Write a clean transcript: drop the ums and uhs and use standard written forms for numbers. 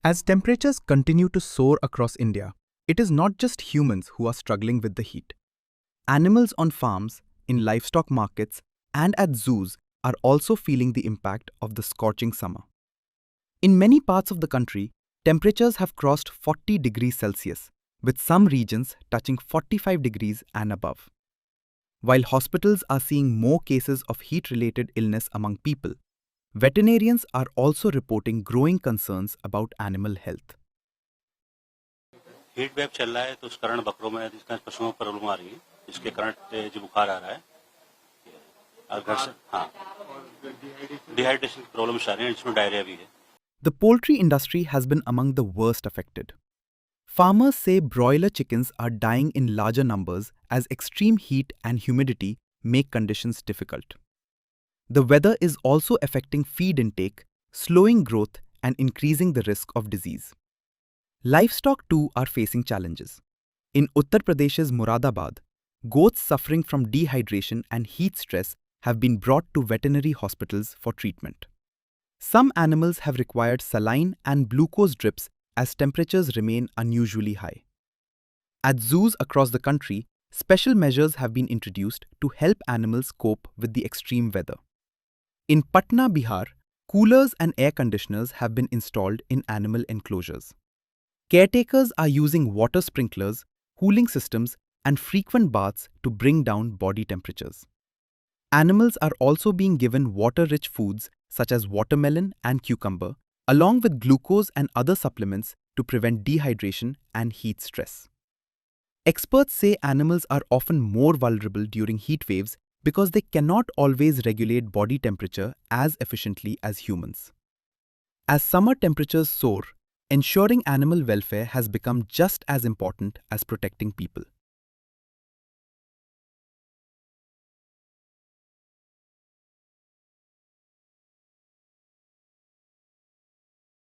As temperatures continue to soar across India, it is not just humans who are struggling with the heat. Animals on farms, in livestock markets, and at zoos are also feeling the impact of the scorching summer. In many parts of the country, temperatures have crossed 40 degrees Celsius, with some regions touching 45 degrees and above. While hospitals are seeing more cases of heat-related illness among people, veterinarians are also reporting growing concerns about animal health. Heat wave चल रहा है तो उस कारण बकरों में पशुओं में प्रॉब्लम आ रही है, जिसके कारण जो बुखार आ रहा है और घर से डिहाइड्रेशन की प्रॉब्लम आ रही है, जिसमें डायरिया भी है. The poultry industry has been among the worst affected. Farmers say broiler chickens are dying in larger numbers as extreme heat and humidity make conditions difficult. The weather is also affecting feed intake, slowing growth and increasing the risk of disease. Livestock too are facing challenges. In Uttar Pradesh's Moradabad, goats suffering from dehydration and heat stress have been brought to veterinary hospitals for treatment. Some animals have required saline and glucose drips as temperatures remain unusually high. At zoos across the country, special measures have been introduced to help animals cope with the extreme weather. In Patna, Bihar, coolers and air conditioners have been installed in animal enclosures. Caretakers are using water sprinklers, cooling systems, and frequent baths to bring down body temperatures. Animals are also being given water-rich foods such as watermelon and cucumber, along with glucose and other supplements to prevent dehydration and heat stress. Experts say animals are often more vulnerable during heat waves because they cannot always regulate body temperature as efficiently as humans. As summer temperatures soar, ensuring animal welfare has become just as important as protecting people.